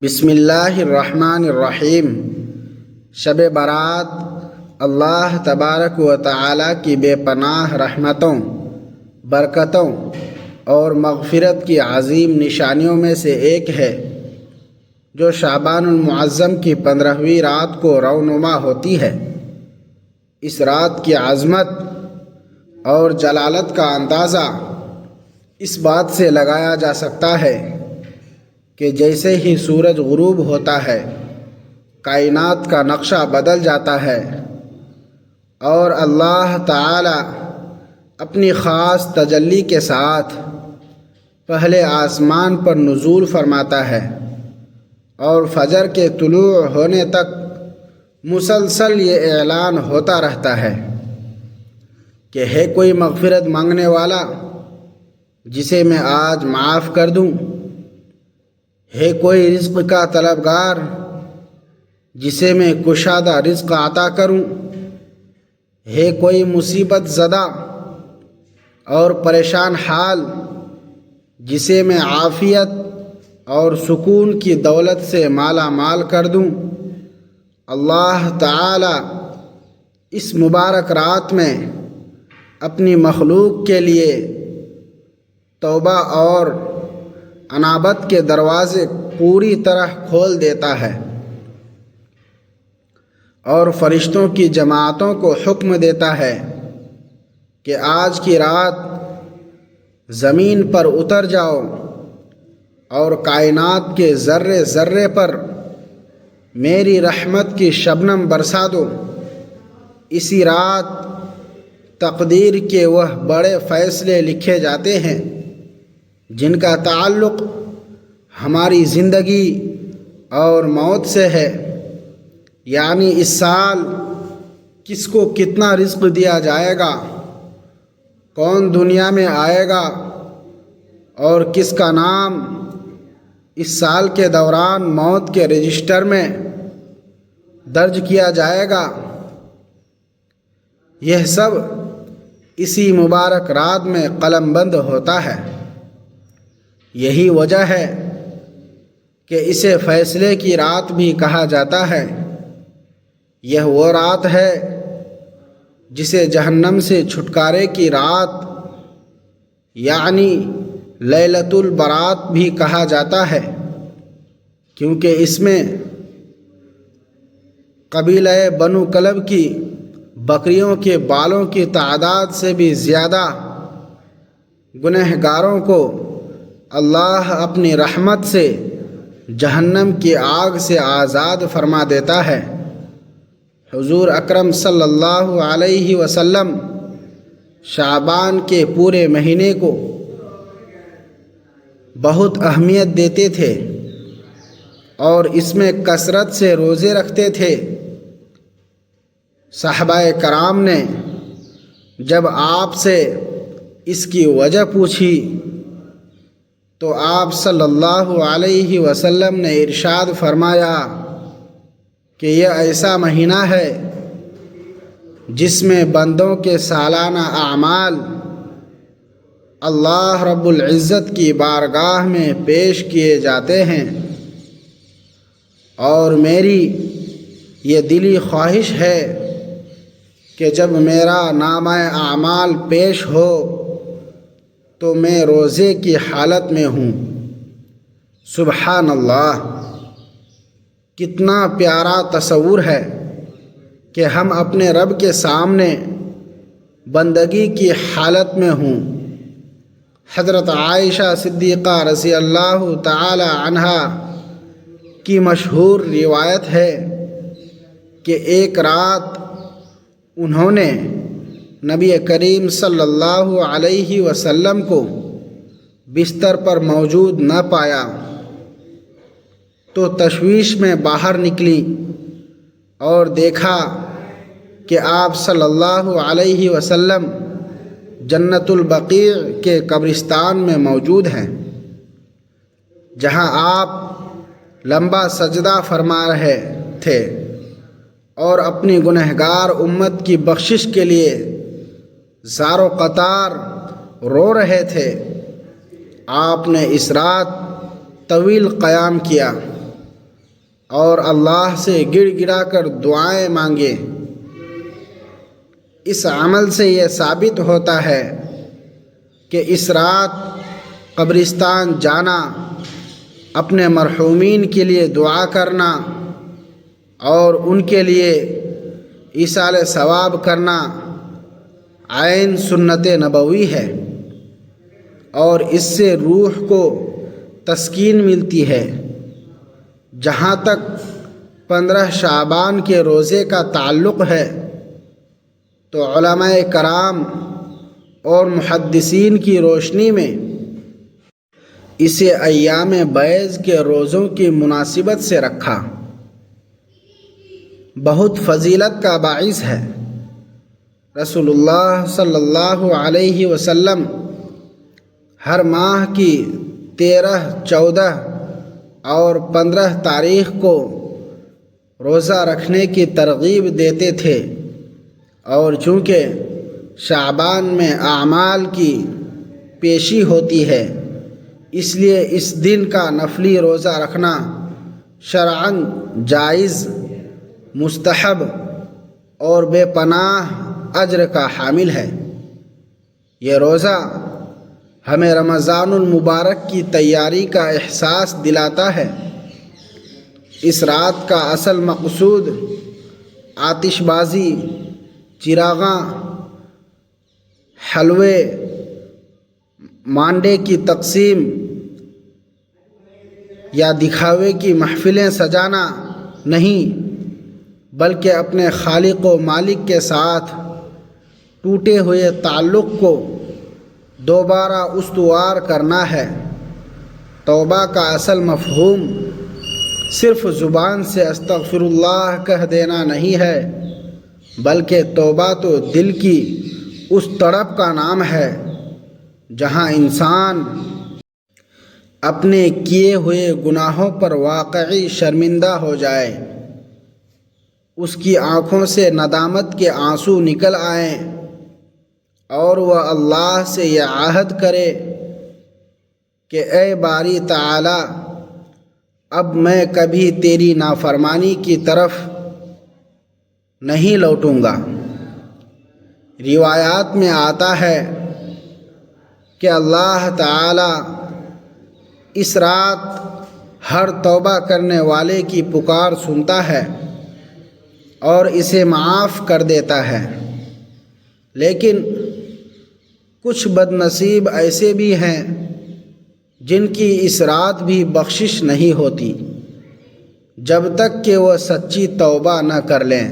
بسم اللہ الرحمن الرحیم۔ شب برات اللہ تبارک و تعالی کی بے پناہ رحمتوں، برکتوں اور مغفرت کی عظیم نشانیوں میں سے ایک ہے، جو شعبان المعظم کی 15ویں رات کو رونما ہوتی ہے۔ اس رات کی عظمت اور جلالت کا اندازہ اس بات سے لگایا جا سکتا ہے کہ جیسے ہی سورج غروب ہوتا ہے، کائنات کا نقشہ بدل جاتا ہے اور اللہ تعالی اپنی خاص تجلی کے ساتھ پہلے آسمان پر نزول فرماتا ہے اور فجر کے طلوع ہونے تک مسلسل یہ اعلان ہوتا رہتا ہے کہ ہے کوئی مغفرت مانگنے والا جسے میں آج معاف کر دوں، ہے کوئی رزق کا طلبگار جسے میں کشادہ رزق عطا کروں، ہے کوئی مصیبت زدہ اور پریشان حال جسے میں عافیت اور سکون کی دولت سے مالا مال کر دوں۔ اللہ تعالی اس مبارک رات میں اپنی مخلوق کے لیے توبہ اور انابت کے دروازے پوری طرح کھول دیتا ہے اور فرشتوں کی جماعتوں کو حکم دیتا ہے کہ آج کی رات زمین پر اتر جاؤ اور کائنات کے ذرے ذرے پر میری رحمت کی شبنم برسا دو۔ اسی رات تقدیر کے وہ بڑے فیصلے لکھے جاتے ہیں جن کا تعلق ہماری زندگی اور موت سے ہے، یعنی اس سال کس کو کتنا رزق دیا جائے گا، کون دنیا میں آئے گا اور کس کا نام اس سال کے دوران موت کے رجسٹر میں درج کیا جائے گا۔ یہ سب اسی مبارک رات میں قلم بند ہوتا ہے۔ یہی وجہ ہے کہ اسے فیصلے کی رات بھی کہا جاتا ہے۔ یہ وہ رات ہے جسے جہنم سے چھٹکارے کی رات یعنی لیلۃ البرات بھی کہا جاتا ہے، کیونکہ اس میں قبیلہ بنو کلب کی بکریوں کے بالوں کی تعداد سے بھی زیادہ گنہگاروں کو اللہ اپنی رحمت سے جہنم کی آگ سے آزاد فرما دیتا ہے۔ حضور اکرم صلی اللہ علیہ وسلم شعبان کے پورے مہینے کو بہت اہمیت دیتے تھے اور اس میں کثرت سے روزے رکھتے تھے۔ صحابہ کرام نے جب آپ سے اس کی وجہ پوچھی تو آپ صلی اللہ علیہ وسلم نے ارشاد فرمایا کہ یہ ایسا مہینہ ہے جس میں بندوں کے سالانہ اعمال اللہ رب العزت کی بارگاہ میں پیش کیے جاتے ہیں، اور میری یہ دلی خواہش ہے کہ جب میرا نامہ اعمال پیش ہو تو میں روزے کی حالت میں ہوں۔ سبحان اللہ! کتنا پیارا تصور ہے کہ ہم اپنے رب کے سامنے بندگی کی حالت میں ہوں۔ حضرت عائشہ صدیقہ رضی اللہ تعالی عنہا کی مشہور روایت ہے کہ ایک رات انہوں نے نبی کریم صلی اللہ علیہ وسلم کو بستر پر موجود نہ پایا تو تشویش میں باہر نکلی اور دیکھا کہ آپ صلی اللہ علیہ وسلم جنت البقیع کے قبرستان میں موجود ہیں، جہاں آپ لمبا سجدہ فرما رہے تھے اور اپنی گنہگار امت کی بخشش کے لیے زار و قطار رو رہے تھے۔ آپ نے اس رات طویل قیام کیا اور اللہ سے گڑ گڑا کر دعائیں مانگے۔ اس عمل سے یہ ثابت ہوتا ہے کہ اس رات قبرستان جانا، اپنے مرحومین کے لیے دعا کرنا اور ان کے لیے ایصال ثواب کرنا عین سنت نبوی ہے، اور اس سے روح کو تسکین ملتی ہے۔ جہاں تک 15 شعبان کے روزے کا تعلق ہے تو علماء کرام اور محدثین کی روشنی میں اسے ایام بیض کے روزوں کی مناسبت سے رکھا۔ بہت فضیلت کا باعث ہے۔ رسول اللہ صلی اللہ علیہ وسلم ہر ماہ کی 13، 14 اور 15 تاریخ کو روزہ رکھنے کی ترغیب دیتے تھے، اور چونکہ شعبان میں اعمال کی پیشی ہوتی ہے، اس لیے اس دن کا نفلی روزہ رکھنا شرعاً جائز، مستحب اور بے پناہ اجر کا حامل ہے۔ یہ روزہ ہمیں رمضان المبارک کی تیاری کا احساس دلاتا ہے۔ اس رات کا اصل مقصود آتش بازی، چراغاں، حلوے، مانڈے کی تقسیم یا دکھاوے کی محفلیں سجانا نہیں، بلکہ اپنے خالق و مالک کے ساتھ ٹوٹے ہوئے تعلق کو دوبارہ استوار کرنا ہے۔ توبہ کا اصل مفہوم صرف زبان سے استغفر اللہ کہہ دینا نہیں ہے، بلکہ توبہ تو دل کی اس تڑپ کا نام ہے جہاں انسان اپنے کیے ہوئے گناہوں پر واقعی شرمندہ ہو جائے، اس کی آنکھوں سے ندامت کے آنسو نکل آئیں، اور وہ اللہ سے یہ عہد کرے کہ اے باری تعالی، اب میں کبھی تیری نافرمانی کی طرف نہیں لوٹوں گا۔ روایات میں آتا ہے کہ اللہ تعالی اس رات ہر توبہ کرنے والے کی پکار سنتا ہے اور اسے معاف کر دیتا ہے، لیکن کچھ بد نصیب ایسے بھی ہیں جن کی اس رات بھی بخشش نہیں ہوتی جب تک کہ وہ سچی توبہ نہ کر لیں۔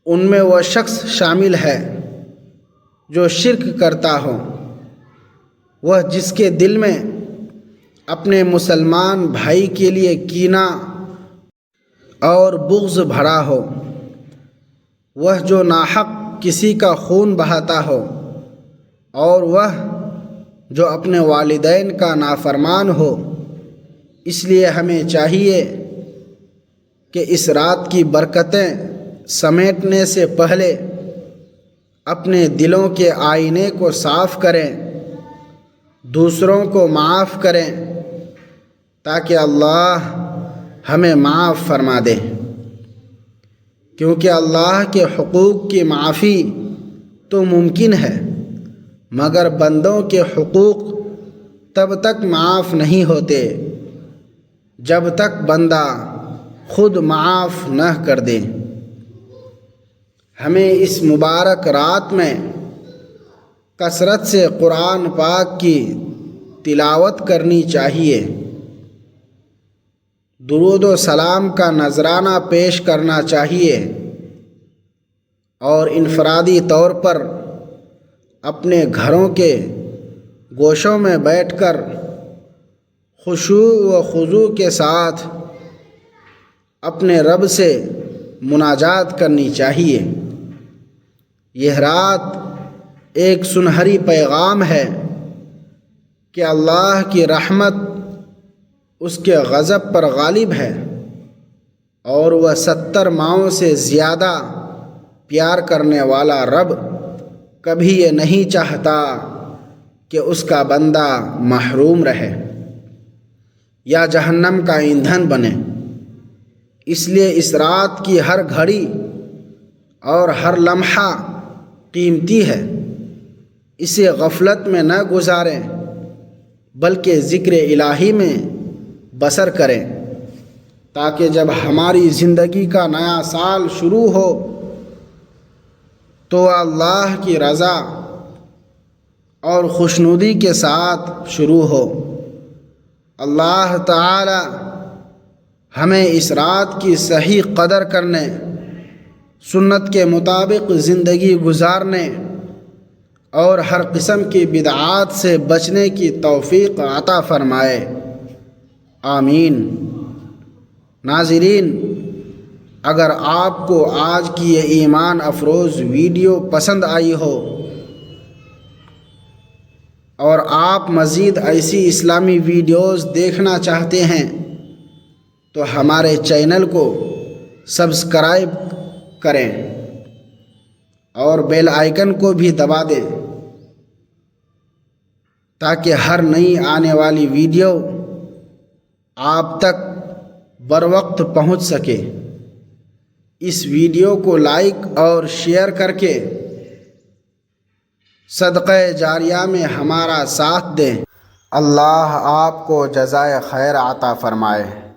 ان میں وہ شخص شامل ہے جو شرک کرتا ہو، وہ جس کے دل میں اپنے مسلمان بھائی کے لیے کینہ اور بغض بھرا ہو، وہ جو ناحق کسی کا خون بہاتا ہو، اور وہ جو اپنے والدین کا نافرمان ہو۔ اس لیے ہمیں چاہیے کہ اس رات کی برکتیں سمیٹنے سے پہلے اپنے دلوں کے آئینے کو صاف کریں، دوسروں کو معاف کریں، تاکہ اللہ ہمیں معاف فرما دے، کیونکہ اللہ کے حقوق کی معافی تو ممکن ہے، مگر بندوں کے حقوق تب تک معاف نہیں ہوتے جب تک بندہ خود معاف نہ کر دے۔ ہمیں اس مبارک رات میں کثرت سے قرآن پاک کی تلاوت کرنی چاہیے، درود و سلام کا نذرانہ پیش کرنا چاہیے، اور انفرادی طور پر اپنے گھروں کے گوشوں میں بیٹھ کر خشوع و خضوع کے ساتھ اپنے رب سے مناجات کرنی چاہیے۔ یہ رات ایک سنہری پیغام ہے کہ اللہ کی رحمت اس کے غضب پر غالب ہے، اور وہ 70 ماؤں سے زیادہ پیار کرنے والا رب کبھی یہ نہیں چاہتا کہ اس کا بندہ محروم رہے۔ یا جہنم کا ایندھن بنے۔ اس لیے اس رات کی ہر گھڑی اور ہر لمحہ قیمتی ہے، اسے غفلت میں نہ گزاریں بلکہ ذکر الہی میں بسر کریں، تاکہ جب ہماری زندگی کا نیا سال شروع ہو تو اللہ کی رضا اور خوشنودی کے ساتھ شروع ہو۔ اللہ تعالی ہمیں اس رات کی صحیح قدر کرنے، سنت کے مطابق زندگی گزارنے اور ہر قسم کی بدعات سے بچنے کی توفیق عطا فرمائے، آمین۔ ناظرین، اگر آپ کو آج کی یہ ایمان افروز ویڈیو پسند آئی ہو اور آپ مزید ایسی اسلامی ویڈیوز دیکھنا چاہتے ہیں تو ہمارے چینل کو سبسکرائب کریں اور بیل آئیکن کو بھی دبا دیں تاکہ ہر نئی آنے والی ویڈیو آپ تک بروقت پہنچ سکے۔ اس ویڈیو کو لائک اور شیئر کر کے صدقہ جاریہ میں ہمارا ساتھ دیں۔ اللہ آپ کو جزائے خیر عطا فرمائے۔